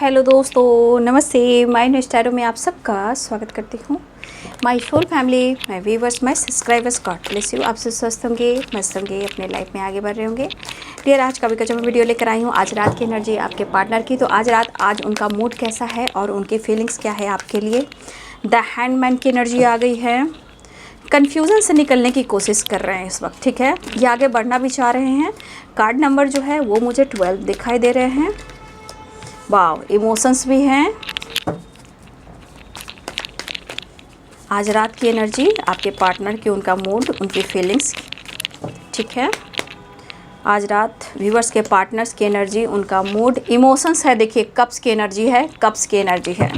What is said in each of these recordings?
Hello दोस्तों, नमस्ते। My new स्टारो में आप सबका स्वागत करती हूँ। My whole family, my viewers, my subscribers, God bless you. आप सब स्वस्थ होंगे, मस्त होंगे, अपने लाइफ में आगे बढ़ रहे होंगे। डियर, आज का जो मैं वीडियो लेकर आई हूँ, आज रात की एनर्जी आपके पार्टनर की। तो आज उनका मूड कैसा है और उनकी फीलिंग्स क्या है आपके लिए। द हैंडमैन की एनर्जी आ गई है। कन्फ्यूज़न से निकलने की कोशिश कर रहे हैं इस वक्त, ठीक है। ये आगे बढ़ना भी चाह रहे हैं। कार्ड नंबर जो है वो मुझे 12 दिखाई दे रहे हैं। वाव, इमोशंस भी हैं। आज रात की एनर्जी आपके पार्टनर की, उनका मूड, उनकी फीलिंग्स, ठीक है। आज रात व्यूवर्स के पार्टनर्स की एनर्जी, उनका मूड, इमोशंस है। देखिए, कप्स की एनर्जी है, कप्स की एनर्जी है।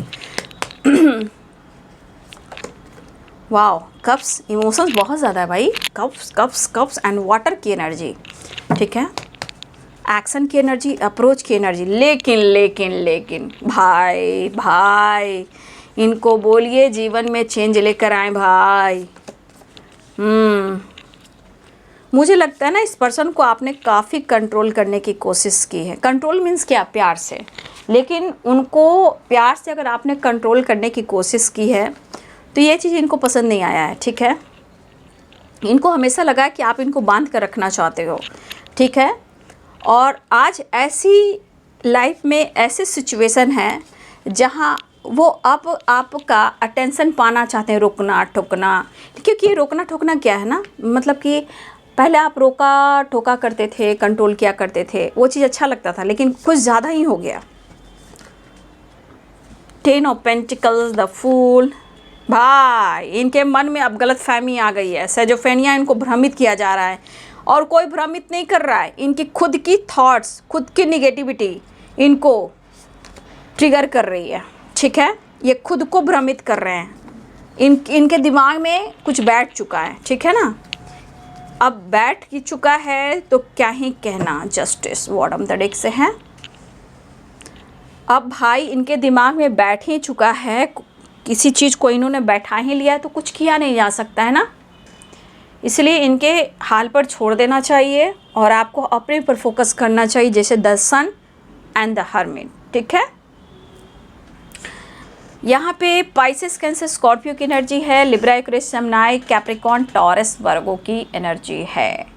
वाव, कप्स, इमोशंस बहुत ज़्यादा है भाई। Cups cups cups and water की एनर्जी, ठीक है। एक्शन की एनर्जी, अप्रोच की एनर्जी। लेकिन भाई इनको बोलिए जीवन में चेंज लेकर आए भाई। मुझे लगता है ना, इस पर्सन को आपने काफ़ी कंट्रोल करने की कोशिश की है। कंट्रोल मीन्स क्या? प्यार से। लेकिन उनको प्यार से अगर आपने कंट्रोल करने की कोशिश की है तो ये चीज़ इनको पसंद नहीं आया है, ठीक है। इनको हमेशा लगा कि आप इनको बांध कर रखना चाहते हो, ठीक है। और आज ऐसी लाइफ में ऐसे सिचुएशन है जहाँ वो अब आपका अटेंशन पाना चाहते हैं, रोकना ठोकना। क्योंकि ये रोकना ठोकना क्या है ना, मतलब कि पहले आप रोका ठोका करते थे, कंट्रोल किया करते थे, वो चीज़ अच्छा लगता था, लेकिन कुछ ज़्यादा ही हो गया। 10 ऑफ पेंटिकल्स, द फूल। भाई, इनके मन में अब गलत फहमी आ गई है। सेजोफेनिया, इनको भ्रमित किया जा रहा है। और कोई भ्रमित नहीं कर रहा है, इनकी खुद की थॉट्स, खुद की निगेटिविटी इनको ट्रिगर कर रही है, ठीक है। ये खुद को भ्रमित कर रहे हैं। इनके दिमाग में कुछ बैठ चुका है, ठीक है ना। अब बैठ ही चुका है तो क्या ही कहना। जस्टिस, बॉटम द डेक से है। अब भाई इनके दिमाग में बैठ ही चुका है, किसी चीज़ को इन्होंने बैठा ही लिया है तो कुछ किया नहीं जा सकता है ना। इसलिए इनके हाल पर छोड़ देना चाहिए और आपको अपने पर फोकस करना चाहिए, जैसे the Sun and the Hermit, ठीक है। यहाँ पे पाइसेस, कैंसर, स्कॉर्पियो की एनर्जी है। Libra, Aquarius, Gemini, Capricorn, Taurus, Virgo की एनर्जी है।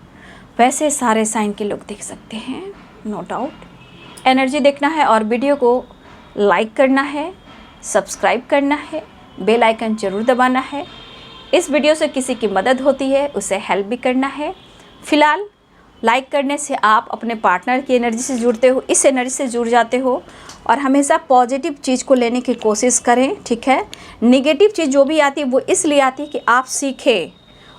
वैसे सारे साइन के लोग देख सकते हैं, नो डाउट। एनर्जी देखना है और वीडियो को लाइक करना है, सब्सक्राइब करना है, बेल आइकन जरूर दबाना है। इस वीडियो से किसी की मदद होती है, उसे हेल्प भी करना है। फिलहाल लाइक करने से आप अपने पार्टनर की एनर्जी से जुड़ते हो, इस एनर्जी से जुड़ जाते हो। और हमेशा पॉजिटिव चीज़ को लेने की कोशिश करें, ठीक है। नेगेटिव चीज़ जो भी आती है वो इसलिए आती है कि आप सीखें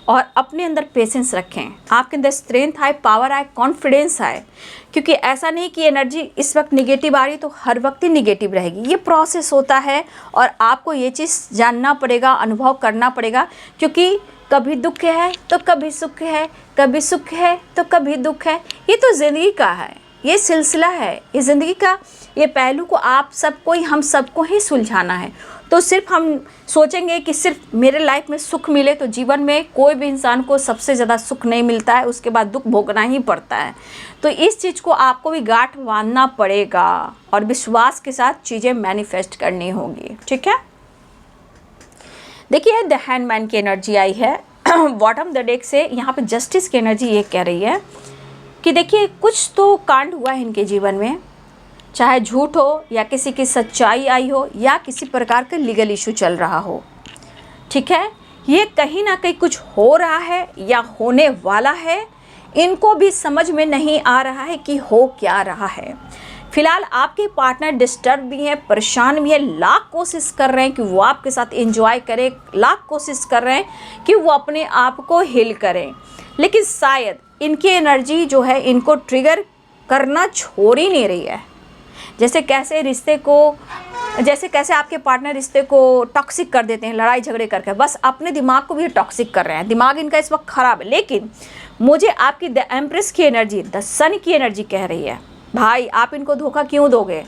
और अपने अंदर पेशेंस रखें। आपके अंदर स्ट्रेंथ आए, पावर आए, कॉन्फिडेंस आए। क्योंकि ऐसा नहीं कि एनर्जी इस वक्त निगेटिव आ रही तो हर वक्त ही निगेटिव रहेगी। ये प्रोसेस होता है और आपको ये चीज़ जानना पड़ेगा, अनुभव करना पड़ेगा। क्योंकि कभी दुख है तो कभी सुख है, कभी सुख है तो कभी दुख है। ये तो ज़िंदगी का है, ये सिलसिला है, ये ज़िंदगी का ये पहलू को आप सबको ही, हम सबको ही सुलझाना है। तो सिर्फ हम सोचेंगे कि सिर्फ मेरे लाइफ में सुख मिले, तो जीवन में कोई भी इंसान को सबसे ज़्यादा सुख नहीं मिलता है, उसके बाद दुख भोगना ही पड़ता है। तो इस चीज़ को आपको भी गांठ बांधना पड़ेगा और विश्वास के साथ चीज़ें मैनिफेस्ट करनी होगी, ठीक है। देखिए, द हैंडमैन की एनर्जी आई है बॉटम द डेक से। यहाँ पे जस्टिस की एनर्जी ये कह रही है कि देखिए, कुछ तो कांड हुआ है इनके जीवन में, चाहे झूठ हो या किसी की सच्चाई आई हो या किसी प्रकार का लीगल इशू चल रहा हो, ठीक है। ये कहीं ना कहीं कुछ हो रहा है या होने वाला है, इनको भी समझ में नहीं आ रहा है कि हो क्या रहा है। फिलहाल आपके पार्टनर डिस्टर्ब भी हैं, परेशान भी हैं, लाख कोशिश कर रहे हैं कि वो आपके साथ एंजॉय करें, लाख कोशिश कर रहे हैं कि वो अपने आप को हील करें। लेकिन शायद इनकी एनर्जी जो है इनको ट्रिगर करना छोड़ ही नहीं रही है। जैसे कैसे आपके पार्टनर रिश्ते को टॉक्सिक कर देते हैं, लड़ाई झगड़े करके, बस अपने दिमाग को भी टॉक्सिक कर रहे हैं। दिमाग इनका इस वक्त ख़राब है। लेकिन मुझे आपकी द एम्प्रेस की एनर्जी, द सन की एनर्जी कह रही है, भाई आप इनको धोखा क्यों दोगे।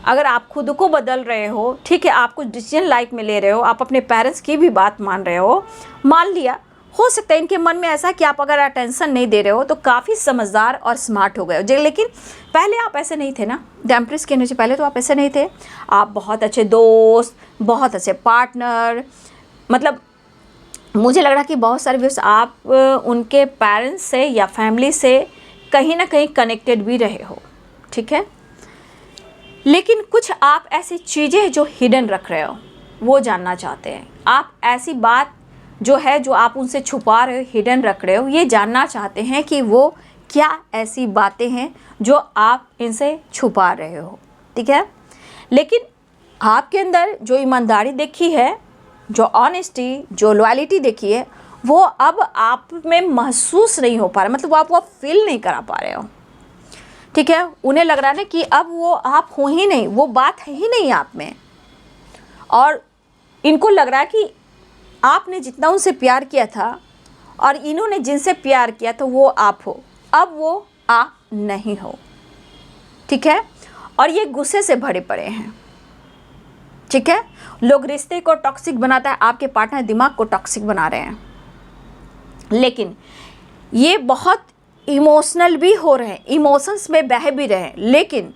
अगर आप खुद को बदल रहे हो, ठीक है, आप कुछ डिसीजन लाइफ में ले रहे हो, आप अपने पेरेंट्स की भी बात मान रहे हो, मान लिया, हो सकता है इनके मन में ऐसा कि आप अगर अटेंशन नहीं दे रहे हो तो काफ़ी समझदार और स्मार्ट हो गए हो, लेकिन पहले आप ऐसे नहीं थे ना। द एम्प्रेस की एनर्जी, पहले तो आप ऐसे नहीं थे। आप बहुत अच्छे दोस्त, बहुत अच्छे पार्टनर, मतलब मुझे लग रहा कि बहुत सारे व्यूअर्स आप उनके पेरेंट्स से या फैमिली से कहीं ना कहीं कनेक्टेड भी रहे हो, ठीक है। लेकिन कुछ आप ऐसी चीज़ें जो हिडन रख रहे हो वो जानना चाहते हैं। आप ऐसी बात जो है जो आप उनसे छुपा रहे हो, हिडन रख रहे हो, ये जानना चाहते हैं कि वो क्या ऐसी बातें हैं जो आप इनसे छुपा रहे हो, ठीक है। लेकिन आपके अंदर जो ईमानदारी देखी है, जो ऑनेस्टी, जो लॉयल्टी देखी है, वो अब आप में महसूस नहीं हो पा रहा, मतलब वो आप फील नहीं करा पा रहे हो, ठीक है। उन्हें लग रहा है ना कि अब वो आप हो ही नहीं, वो बात है ही नहीं आप में। और इनको लग रहा है कि आपने जितना उनसे प्यार किया था और इन्होंने जिनसे प्यार किया तो वो आप हो, अब वो आप नहीं हो, ठीक है। और ये गुस्से से भरे पड़े हैं, ठीक है। लोग रिश्ते को टॉक्सिक बनाता है, आपके पार्टनर दिमाग को टॉक्सिक बना रहे हैं। लेकिन ये बहुत इमोशनल भी हो रहे हैं, इमोशंस में बह भी रहे हैं, लेकिन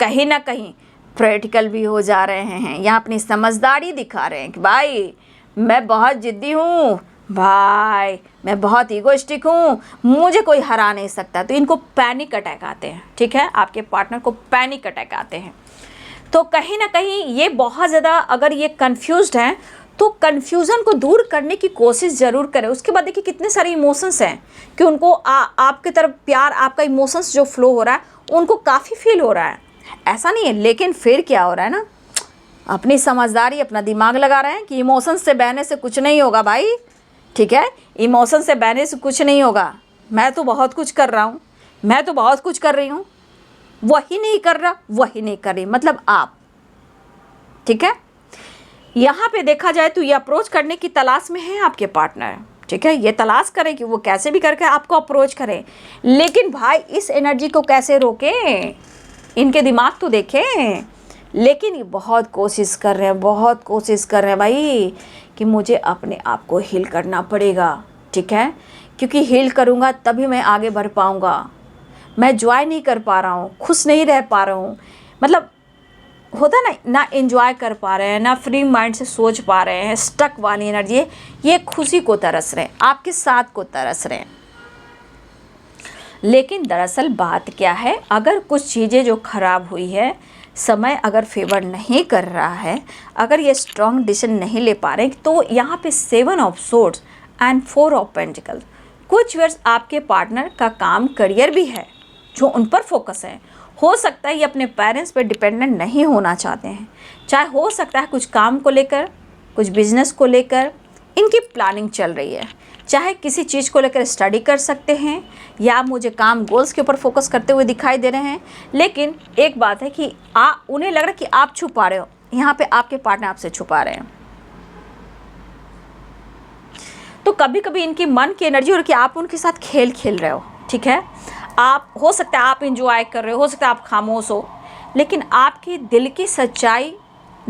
कहीं ना कहीं प्रैक्टिकल भी हो जा रहे हैं। यहाँ अपनी समझदारी दिखा रहे हैं कि भाई मैं बहुत ज़िद्दी हूँ, भाई मैं बहुत ईगोइस्टिक हूँ, मुझे कोई हरा नहीं सकता। तो इनको पैनिक अटैक आते हैं, ठीक है। आपके पार्टनर को पैनिक अटैक आते हैं। तो कहीं ना कहीं ये बहुत ज़्यादा, अगर ये कंफ्यूज्ड हैं तो कन्फ्यूज़न को दूर करने की कोशिश ज़रूर करें। उसके बाद देखिए कितने सारे इमोशंस हैं कि उनको आपके तरफ प्यार, आपका इमोशंस जो फ्लो हो रहा है उनको काफ़ी फील हो रहा है, ऐसा नहीं है। लेकिन फिर क्या हो रहा है ना, अपनी समझदारी, अपना दिमाग लगा रहे हैं कि इमोशंस से बहने से कुछ नहीं होगा भाई, ठीक है। इमोशन से बहने से कुछ नहीं होगा, मैं तो बहुत कुछ कर रहा हूँ, मैं तो बहुत कुछ कर रही हूँ, वही नहीं कर रहा, वही नहीं कर रही, मतलब आप, ठीक है। यहाँ पे देखा जाए तो ये अप्रोच करने की तलाश में है आपके पार्टनर, ठीक है। ये तलाश करें कि वो कैसे भी करके आपको अप्रोच करें, लेकिन भाई इस एनर्जी को कैसे रोकें, इनके दिमाग तो देखें। लेकिन ये बहुत कोशिश कर रहे हैं, बहुत कोशिश कर रहे हैं भाई कि मुझे अपने आप को हील करना पड़ेगा, ठीक है। क्योंकि हील करूँगा तभी मैं आगे बढ़ पाऊँगा। मैं जॉय नहीं कर पा रहा हूँ, खुश नहीं रह पा रहा हूँ, मतलब होता ना एंजॉय कर पा रहे हैं, ना फ्री माइंड से सोच पा रहे हैं, स्टक वाली एनर्जी है। ये खुशी को तरस रहे हैं, आपके साथ को तरस रहे हैं। लेकिन दरअसल बात क्या है, अगर कुछ चीज़ें जो ख़राब हुई है, समय अगर फेवर नहीं कर रहा है, अगर ये स्ट्रॉन्ग डिसीजन नहीं ले पा रहे, तो यहाँ पे 7 of swords and 4 of pentacle, कुछ वर्ष आपके पार्टनर का काम, करियर भी है जो उन पर फोकस है। हो सकता है ये अपने पेरेंट्स पे डिपेंडेंट नहीं होना चाहते हैं, चाहे हो सकता है कुछ काम को लेकर, कुछ बिजनेस को लेकर इनकी प्लानिंग चल रही है, चाहे किसी चीज़ को लेकर स्टडी कर सकते हैं, या मुझे काम गोल्स के ऊपर फोकस करते हुए दिखाई दे रहे हैं। लेकिन एक बात है कि उन्हें लग रहा है कि आप छुपा रहे हो, यहाँ पे आपके पार्टनर आपसे छुपा रहे हैं। तो कभी कभी इनकी मन की एनर्जी और कि आप उनके साथ खेल खेल रहे हो, ठीक है। आप, हो सकता है आप इंजॉय कर रहे हो सकता है आप खामोश हो, लेकिन आपकी दिल की सच्चाई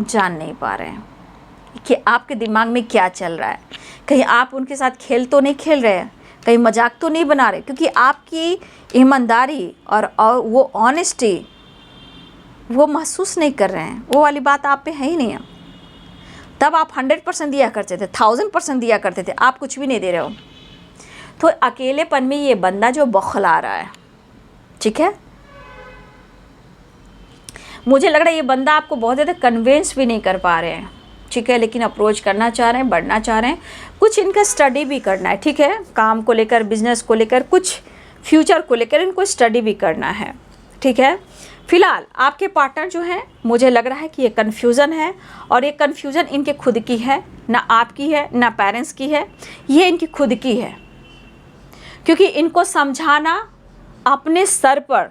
जान नहीं पा रहे हैं कि आपके दिमाग में क्या चल रहा है। कहीं आप उनके साथ खेल तो नहीं खेल रहे हैं, कहीं मजाक तो नहीं बना रहे, क्योंकि आपकी ईमानदारी और वो ऑनेस्टी वो महसूस नहीं कर रहे हैं, वो वाली बात आप पे है ही नहीं है। तब आप 100% दिया करते थे, 1000% दिया करते थे, आप कुछ भी नहीं दे रहे हो। तो अकेलेपन में ये बंदा जो बौखला रहा है, ठीक है। मुझे लग रहा है ये बंदा आपको बहुत ज़्यादा कन्विंस भी नहीं कर पा रहे हैं, ठीक है। लेकिन अप्रोच करना चाह रहे हैं, बढ़ना चाह रहे हैं, कुछ इनका स्टडी भी करना है, ठीक है। काम को लेकर, बिजनेस को लेकर, कुछ फ्यूचर को लेकर इनको स्टडी भी करना है, ठीक है। फिलहाल आपके पार्टनर जो हैं, मुझे लग रहा है कि ये कन्फ्यूज़न है, और ये कन्फ्यूज़न इनके खुद की है, ना आपकी है ना पेरेंट्स की है, ये इनकी खुद की है। क्योंकि इनको समझाना अपने सर पर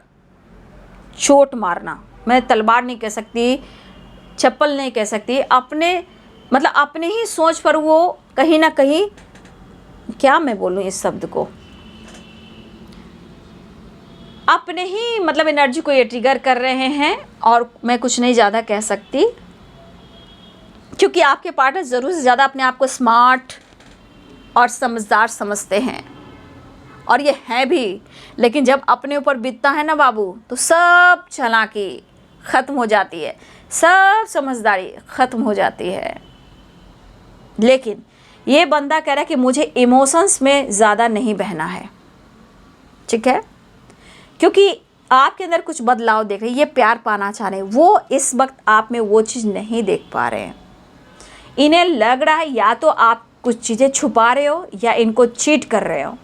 चोट मारना, मैं तलवार नहीं कह सकती, चप्पल नहीं कह सकती, अपने मतलब अपने ही सोच पर वो कहीं ना कहीं, क्या मैं बोलूँ इस शब्द को, अपने ही मतलब एनर्जी को ये ट्रिगर कर रहे हैं। और मैं कुछ नहीं ज़्यादा कह सकती, क्योंकि आपके पार्टनर ज़रूर से ज़्यादा अपने आप को स्मार्ट, और समझदार समझते हैं, और ये हैं भी। लेकिन जब अपने ऊपर बीतता है ना बाबू, तो सब चालाकी ख़त्म हो जाती है, सब समझदारी ख़त्म हो जाती है। लेकिन ये बंदा कह रहा है कि मुझे इमोशंस में ज़्यादा नहीं बहना है, ठीक है, क्योंकि आपके अंदर कुछ बदलाव देख रहे हैं, ये प्यार पाना चाह रहे हैं, वो इस वक्त आप में वो चीज़ नहीं देख पा रहे हैं। इन्हें लग रहा है या तो आप कुछ चीज़ें छुपा रहे हो, या इनको चीट कर रहे हो,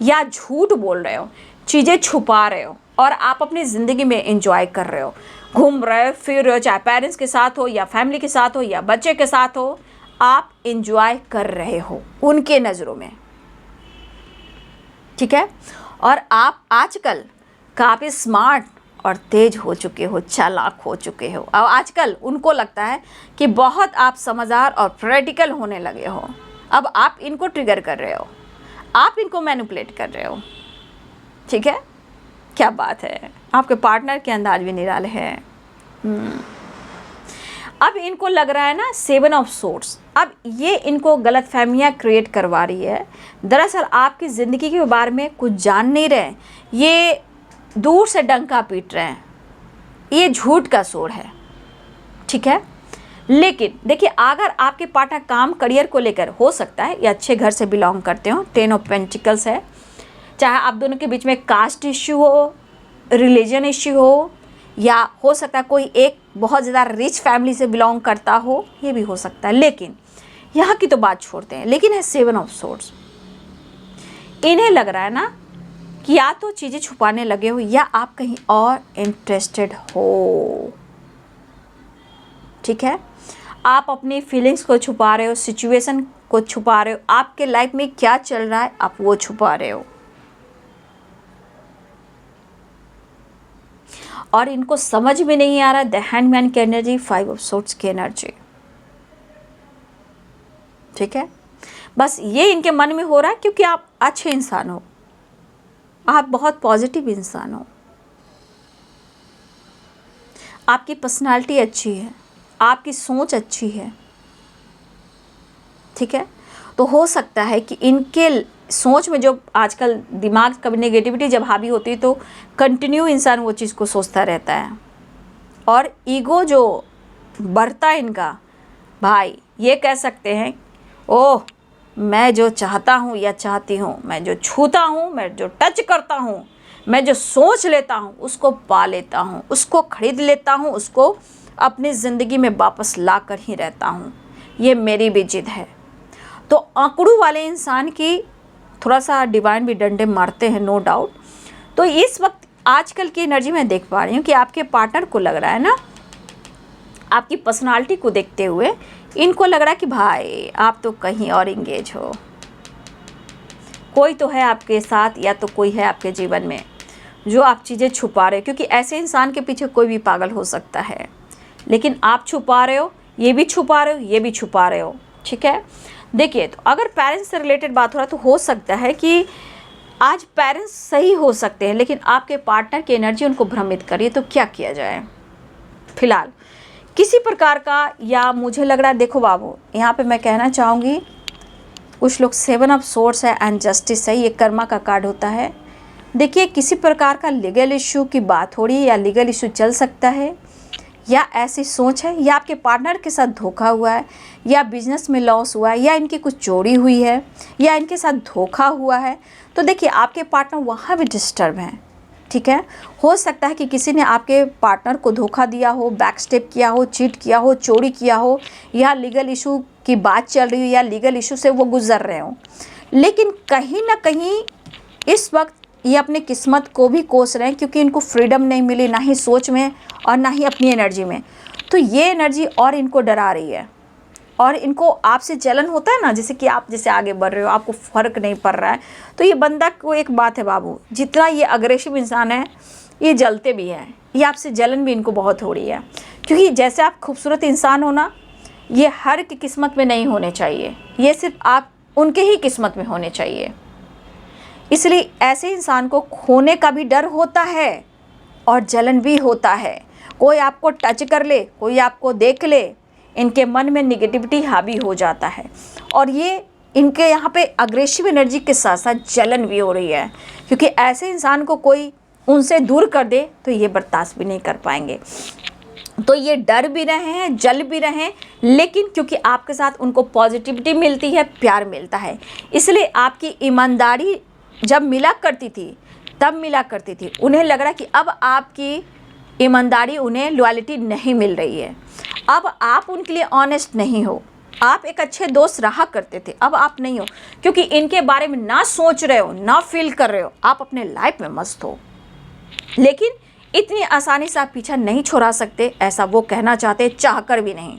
या झूठ बोल रहे हो, चीज़ें छुपा रहे हो, और आप अपनी ज़िंदगी में एंजॉय कर रहे हो, घूम रहे हो, फिर रहे हो, चाहे पेरेंट्स के साथ हो, या फैमिली के साथ हो, या बच्चे के साथ हो, आप एंजॉय कर रहे हो उनके नज़रों में, ठीक है। और आप आजकल काफ़ी स्मार्ट और तेज हो चुके हो, चालाक हो चुके हो। अब आजकल उनको लगता है कि बहुत आप समझदार और प्रैक्टिकल होने लगे हो। अब आप इनको ट्रिगर कर रहे हो, आप इनको मैनिपुलेट कर रहे हो, ठीक है। क्या बात है, आपके पार्टनर के अंदाज भी निराले हैं। अब इनको लग रहा है ना 7 ऑफ सोर्ड्स, अब ये इनको गलत फहमियाँ क्रिएट करवा रही है। दरअसल आपकी ज़िंदगी के बारे में कुछ जान नहीं रहे, ये दूर से डंका पीट रहे हैं, ये झूठ का शोर है, ठीक है। लेकिन देखिए, अगर आपके पार्टनर काम करियर को लेकर, हो सकता है ये अच्छे घर से बिलोंग करते हो, 10 ऑफ पेंटिकल्स है, चाहे आप दोनों के बीच में कास्ट इश्यू हो, रिलीजन इश्यू हो, या हो सकता है कोई एक बहुत ज़्यादा रिच फैमिली से बिलोंग करता हो, ये भी हो सकता है। लेकिन यहाँ की तो बात छोड़ते हैं, लेकिन है 7 ऑफ सोर्ड्स। इन्हें लग रहा है ना कि या तो चीज़ें छुपाने लगे हो, या आप कहीं और इंटरेस्टेड हो, ठीक है। आप अपनी फीलिंग्स को छुपा रहे हो, सिचुएशन को छुपा रहे हो, आपके लाइफ में क्या चल रहा है आप वो छुपा रहे हो। और इनको समझ में नहीं आ रहा द हैंडमैन की एनर्जी, 5 ऑफ सोर्ड्स की एनर्जी, ठीक है। बस ये इनके मन में हो रहा है क्योंकि आप अच्छे इंसान हो, आप बहुत पॉजिटिव इंसान हो, आपकी पर्सनालिटी अच्छी है, आपकी सोच अच्छी है, ठीक है। तो हो सकता है कि इनके सोच में जो आजकल दिमाग कभी नेगेटिविटी जब हावी होती है, तो कंटिन्यू इंसान वो चीज़ को सोचता रहता है, और ईगो जो बढ़ता है इनका, भाई ये कह सकते हैं, ओह मैं जो चाहता हूँ या चाहती हूँ, मैं जो छूता हूँ, मैं जो टच करता हूँ, मैं जो सोच लेता हूँ उसको पा लेता हूँ, उसको खरीद लेता हूँ, उसको अपनी ज़िंदगी में वापस ला कर ही रहता हूँ, ये मेरी भी जिद है। तो आंकड़ों वाले इंसान की थोड़ा सा डिवाइन भी डंडे मारते हैं, नो डाउट। तो इस वक्त आजकल की एनर्जी में देख पा रही हूँ कि आपके पार्टनर को लग रहा है ना, आपकी पर्सनालिटी को देखते हुए इनको लग रहा है कि भाई आप तो कहीं और इंगेज हो, कोई तो है आपके साथ, या तो कोई है आपके जीवन में जो आप चीज़ें छुपा रहे हो, क्योंकि ऐसे इंसान के पीछे कोई भी पागल हो सकता है, लेकिन आप छुपा रहे हो, ये भी छुपा रहे हो, ये भी छुपा रहे हो, ठीक है। देखिए, तो अगर पेरेंट्स से रिलेटेड बात हो रहा है तो हो सकता है कि आज पेरेंट्स सही हो सकते हैं, लेकिन आपके पार्टनर की एनर्जी उनको भ्रमित करिए, तो क्या किया जाए। फिलहाल किसी प्रकार का, या मुझे लग रहा है, देखो बाबू यहाँ पे मैं कहना चाहूँगी, कुछ लोग 7 ऑफ सोर्ड्स है एंड जस्टिस है, ये कर्मा का कार्ड होता है। देखिए, किसी प्रकार का लीगल इशू की बात हो रही है, या लीगल इशू चल सकता है, या ऐसी सोच है, या आपके पार्टनर के साथ धोखा हुआ है, या बिजनेस में लॉस हुआ है, या इनकी कुछ चोरी हुई है, या इनके साथ धोखा हुआ है। तो देखिए, आपके पार्टनर वहाँ भी डिस्टर्ब हैं, ठीक है। हो सकता है कि किसी ने आपके पार्टनर को धोखा दिया हो, बैक स्टेप किया हो, चीट किया हो, चोरी किया हो, या लीगल इशू की बात चल रही हो, या लीगल इशू से वो गुजर रहे हो। लेकिन कहीं ना कहीं इस वक्त ये अपनी किस्मत को भी कोस रहे हैं, क्योंकि इनको फ्रीडम नहीं मिली, ना ही सोच में और ना ही अपनी एनर्जी में। तो ये एनर्जी और इनको डरा रही है, और इनको आपसे जलन होता है ना, जैसे कि आप जैसे आगे बढ़ रहे हो, आपको फ़र्क नहीं पड़ रहा है। तो ये बंदा को एक बात है बाबू, जितना ये अग्रेसिव इंसान है, ये जलते भी हैं, ये आपसे जलन भी इनको बहुत हो रही है, क्योंकि जैसे आप खूबसूरत इंसान हो ना, ये हर की किस्मत में नहीं होने चाहिए, ये सिर्फ आप उनके ही किस्मत में होने चाहिए। इसलिए ऐसे इंसान को खोने का भी डर होता है और जलन भी होता है। कोई आपको टच कर ले, कोई आपको देख ले, इनके मन में निगेटिविटी हावी हो जाता है, और ये इनके यहाँ पे अग्रेसिव एनर्जी के साथ साथ जलन भी हो रही है, क्योंकि ऐसे इंसान को कोई उनसे दूर कर दे तो ये बर्दाश्त भी नहीं कर पाएंगे। तो ये डर भी रहे हैं, जल भी रहे हैं, लेकिन क्योंकि आपके साथ उनको पॉजिटिविटी मिलती है, प्यार मिलता है, इसलिए आपकी ईमानदारी जब मिला करती थी तब मिला करती थी, उन्हें लग रहा कि अब आपकी ईमानदारी उन्हें लॉयल्टी नहीं मिल रही है, अब आप उनके लिए ऑनेस्ट नहीं हो। आप एक अच्छे दोस्त रहा करते थे, अब आप नहीं हो, क्योंकि इनके बारे में ना सोच रहे हो, ना फील कर रहे हो, आप अपने लाइफ में मस्त हो। लेकिन इतनी आसानी से आप पीछा नहीं छुड़ा सकते, ऐसा वो कहना चाहते, चाह कर भी नहीं।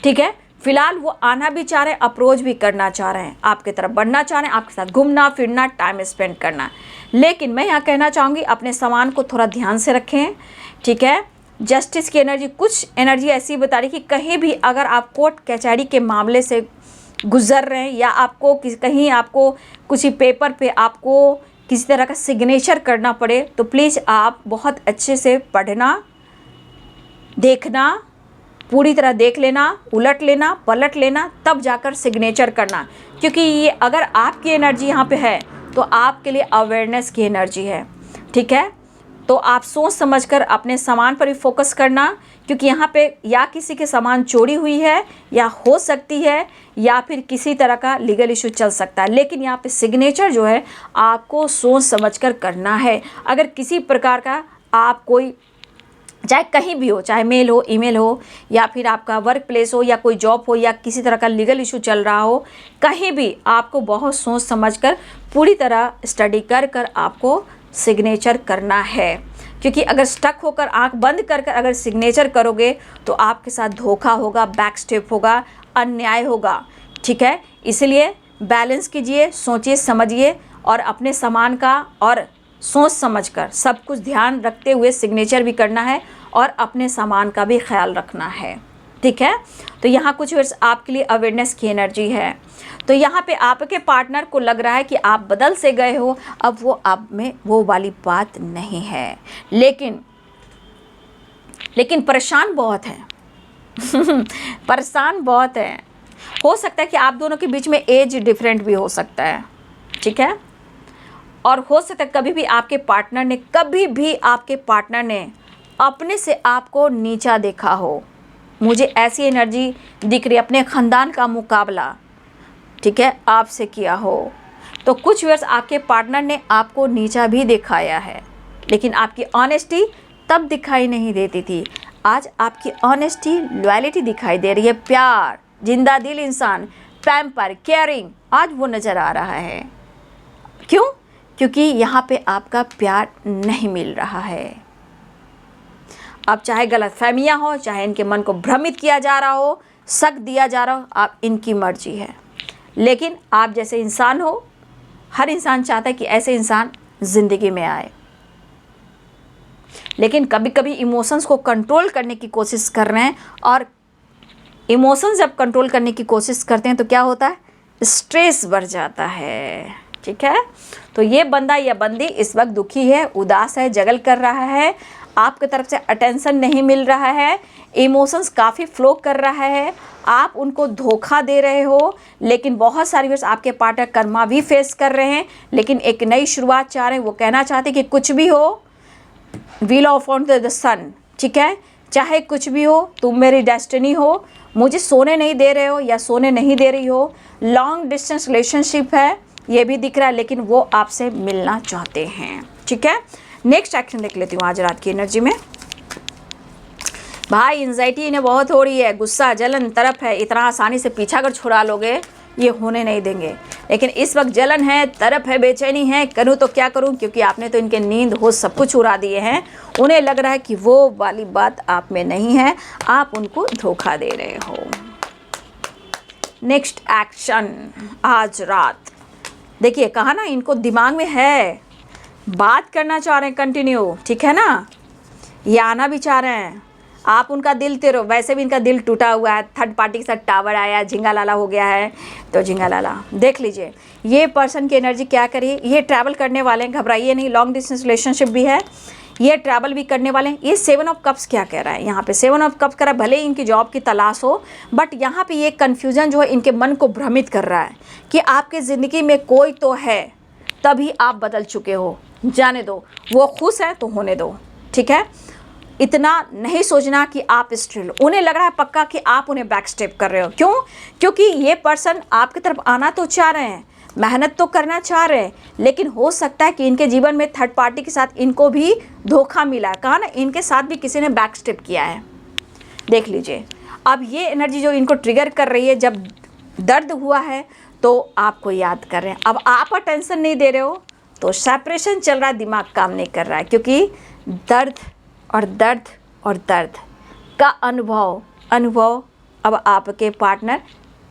ठीक है, फिलहाल वो आना भी चाह रहे हैं, अप्रोच भी करना चाह रहे हैं, आपकी तरफ बढ़ना चाह रहे हैं, आपके साथ घूमना फिरना, टाइम स्पेंड करना। लेकिन मैं यहाँ कहना चाहूँगी अपने सामान को थोड़ा ध्यान से रखें। ठीक है, जस्टिस की एनर्जी, कुछ एनर्जी ऐसी बता रही कि कहीं भी अगर आप कोर्ट कचहरी के मामले से गुजर रहे हैं या आपको कहीं आपको किसी पेपर पे आपको किसी तरह का सिग्नेचर करना पड़े, तो प्लीज़ आप बहुत अच्छे से पढ़ना, देखना, पूरी तरह देख लेना, उलट लेना, पलट लेना, तब जाकर सिग्नेचर करना। क्योंकि ये अगर आपकी एनर्जी यहाँ पे है तो आपके लिए अवेयरनेस की एनर्जी है। ठीक है, तो आप सोच समझकर अपने सामान पर भी फोकस करना, क्योंकि यहाँ पे या किसी के सामान चोरी हुई है या हो सकती है, या फिर किसी तरह का लीगल इशू चल सकता है। लेकिन यहाँ पे सिग्नेचर जो है आपको सोच समझकर करना है। अगर किसी प्रकार का आप कोई, चाहे कहीं भी हो, चाहे मेल हो, ईमेल हो, या फिर आपका वर्क प्लेस हो, या कोई जॉब हो, या किसी तरह का लीगल इशू चल रहा हो, कहीं भी आपको बहुत सोच समझकर पूरी तरह स्टडी कर कर आपको सिग्नेचर करना है। क्योंकि अगर स्टक होकर आंख बंद कर कर अगर सिग्नेचर करोगे तो आपके साथ धोखा होगा, बैक स्टेप होगा, अन्याय होगा। ठीक है, इसलिए बैलेंस कीजिए, सोचिए समझिए, और अपने सामान का और सोच समझकर सब कुछ ध्यान रखते हुए सिग्नेचर भी करना है और अपने सामान का भी ख्याल रखना है। ठीक है, तो यहाँ कुछ वर्ड्स आपके लिए अवेयरनेस की एनर्जी है। तो यहाँ पे आपके पार्टनर को लग रहा है कि आप बदल से गए हो, अब वो आप में वो वाली बात नहीं है, लेकिन परेशान बहुत है परेशान बहुत है। हो सकता है कि आप दोनों के बीच में एज डिफरेंट भी हो सकता है। ठीक है, और हो सकता है कभी भी आपके पार्टनर ने अपने से आपको नीचा देखा हो। मुझे ऐसी एनर्जी दिख रही है, अपने ख़ानदान का मुकाबला, ठीक है, आपसे किया हो। तो कुछ वर्ष आपके पार्टनर ने आपको नीचा भी दिखाया है, लेकिन आपकी ऑनेस्टी तब दिखाई नहीं देती थी। आज आपकी ऑनेस्टी, लॉयल्टी दिखाई दे रही है, प्यार, जिंदा दिल इंसान, पैम्पर, केयरिंग, आज वो नज़र आ रहा है। क्यों? क्योंकि यहाँ पे आपका प्यार नहीं मिल रहा है। अब चाहे गलतफहमियाँ हो, चाहे इनके मन को भ्रमित किया जा रहा हो, शक दिया जा रहा हो, आप इनकी मर्जी है। लेकिन आप जैसे इंसान हो, हर इंसान चाहता है कि ऐसे इंसान ज़िंदगी में आए। लेकिन कभी कभी इमोशंस को कंट्रोल करने की कोशिश कर रहे हैं, और इमोशंस जब कंट्रोल करने की कोशिश करते हैं तो क्या होता है? स्ट्रेस बढ़ जाता है। ठीक है, तो ये बंदा या बंदी इस वक्त दुखी है, उदास है, जगल कर रहा है, आपकी तरफ से अटेंशन नहीं मिल रहा है, इमोशंस काफ़ी फ्लो कर रहा है, आप उनको धोखा दे रहे हो। लेकिन बहुत सारी वर्ष आपके पार्टनर कर्मा भी फेस कर रहे हैं, लेकिन एक नई शुरुआत चाह रहे हैं। वो कहना चाहते कि कुछ भी हो, व्हील ऑफ ऑन द सन, ठीक है, चाहे कुछ भी हो, तुम मेरी डेस्टिनी हो, मुझे सोने नहीं दे रहे हो या सोने नहीं दे रही हो। लॉन्ग डिस्टेंस रिलेशनशिप है, ये भी दिख रहा है, लेकिन वो आपसे मिलना चाहते हैं। ठीक है, नेक्स्ट एक्शन देख लेती हूँ आज रात की एनर्जी में। भाई एंजाइटी इन्हें बहुत हो रही है, गुस्सा, जलन, तरफ है। इतना आसानी से पीछा अगर छुड़ा लोगे ये होने नहीं देंगे। लेकिन इस वक्त जलन है, तरफ है, बेचैनी है, करूँ तो क्या करूँ, क्योंकि आपने तो इनके नींद होश सब कुछ उड़ा दिए हैं। उन्हें लग रहा है कि वो वाली बात आप में नहीं है, आप उनको धोखा दे रहे हो। नेक्स्ट एक्शन आज रात देखिए, कहा ना इनको दिमाग में है, बात करना चाह रहे हैं कंटिन्यू, ठीक है ना, ये आना भी चाह रहे हैं, आप उनका दिल तेरो। वैसे भी इनका दिल टूटा हुआ है, थर्ड पार्टी के साथ टावर आया, झिंगा लाला हो गया है, तो झिंगा लाला देख लीजिए। ये पर्सन की एनर्जी क्या करिए, ये ट्रैवल करने वाले हैं, घबराइए नहीं। लॉन्ग डिस्टेंस रिलेशनशिप भी है, ये ट्रैवल भी करने वाले हैं। ये 7 ऑफ कप्स क्या कह रहा है यहाँ पे? 7 ऑफ कप्स कह रहा है भले ही इनकी जॉब की तलाश हो, बट यहाँ पे ये कन्फ्यूज़न जो है इनके मन को भ्रमित कर रहा है कि आपकी ज़िंदगी में कोई तो है, तभी आप बदल चुके हो। जाने दो, वो खुश है तो होने दो, ठीक है। इतना नहीं सोचना कि आप स्ट्रिल, उन्हें लग रहा है पक्का कि आप उन्हें बैक स्टेप कर रहे हो। क्यों? क्योंकि ये पर्सन आपकी तरफ आना तो चाह रहे हैं, मेहनत तो करना चाह रहे हैं, लेकिन हो सकता है कि इनके जीवन में थर्ड पार्टी के साथ इनको भी धोखा मिला है। कहा ना, इनके साथ भी किसी ने बैक स्टेप किया है। देख लीजिए, अब ये एनर्जी जो इनको ट्रिगर कर रही है, जब दर्द हुआ है तो आपको याद कर रहे हैं। अब आप टेंशन नहीं दे रहे हो तो सेपरेशन चल रहा है, दिमाग काम नहीं कर रहा है, क्योंकि दर्द और दर्द और दर्द का अनुभव अब आपके पार्टनर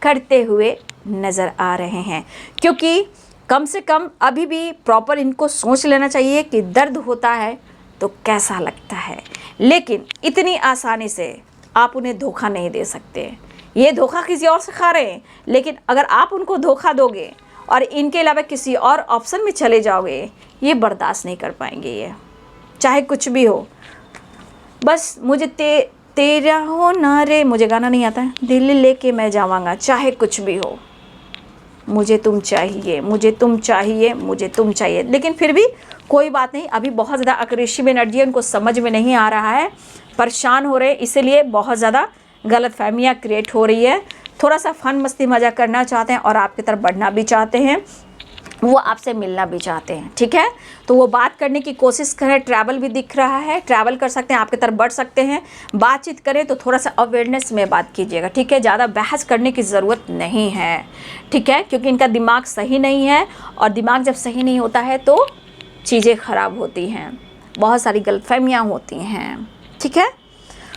करते हुए नज़र आ रहे हैं। क्योंकि कम से कम अभी भी प्रॉपर इनको सोच लेना चाहिए कि दर्द होता है तो कैसा लगता है, लेकिन इतनी आसानी से आप उन्हें धोखा नहीं दे सकते। ये धोखा किसी और से खा रहे हैं, लेकिन अगर आप उनको धोखा दोगे और इनके अलावा किसी और ऑप्शन में चले जाओगे, ये बर्दाश्त नहीं कर पाएंगे। ये चाहे कुछ भी हो, बस मुझे तेरा हो ना रे, मुझे गाना नहीं आता है, दिल लेके मैं जावांगा, चाहे कुछ भी हो, मुझे तुम चाहिए, मुझे तुम चाहिए, मुझे तुम चाहिए। लेकिन फिर भी कोई बात नहीं, अभी बहुत ज़्यादा अग्रेसिव एनर्जी है, उनको समझ में नहीं आ रहा है, परेशान हो रहे हैं, इसीलिए बहुत ज़्यादा गलतफहमियाँ क्रिएट हो रही है। थोड़ा सा फन मस्ती मज़ा करना चाहते हैं और आपकी तरफ बढ़ना भी चाहते हैं, वो आपसे मिलना भी चाहते हैं, ठीक है। तो वो बात करने की कोशिश करें, ट्रैवल भी दिख रहा है, ट्रैवल कर सकते हैं, आपकी तरफ बढ़ सकते हैं। बातचीत करें तो थोड़ा सा अवेयरनेस में बात कीजिएगा, ठीक है। ज़्यादा बहस करने की ज़रूरत नहीं है, ठीक है, क्योंकि इनका दिमाग सही नहीं है, और दिमाग जब सही नहीं होता है तो चीज़ें ख़राब होती हैं, बहुत सारी गलतफहमियाँ होती हैं, ठीक है।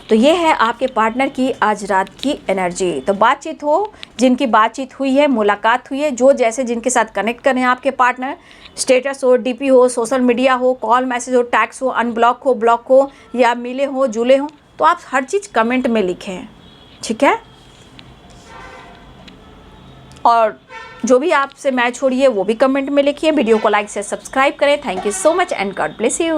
तो ये है आपके पार्टनर की आज रात की एनर्जी। तो बातचीत हो, जिनकी बातचीत हुई है, मुलाकात हुई है, जो जैसे जिनके साथ कनेक्ट करें आपके पार्टनर, स्टेटस हो, डीपी हो, सोशल मीडिया हो, कॉल मैसेज हो, टैक्स हो, अनब्लॉक हो, ब्लॉक हो, या मिले हो, जुले हो, तो आप हर चीज़ कमेंट में लिखें, ठीक है। और जो भी आपसे मैच हो रही है वो भी कमेंट में लिखिए। वीडियो को लाइक से सब्सक्राइब करें। Thank you so much and God bless you.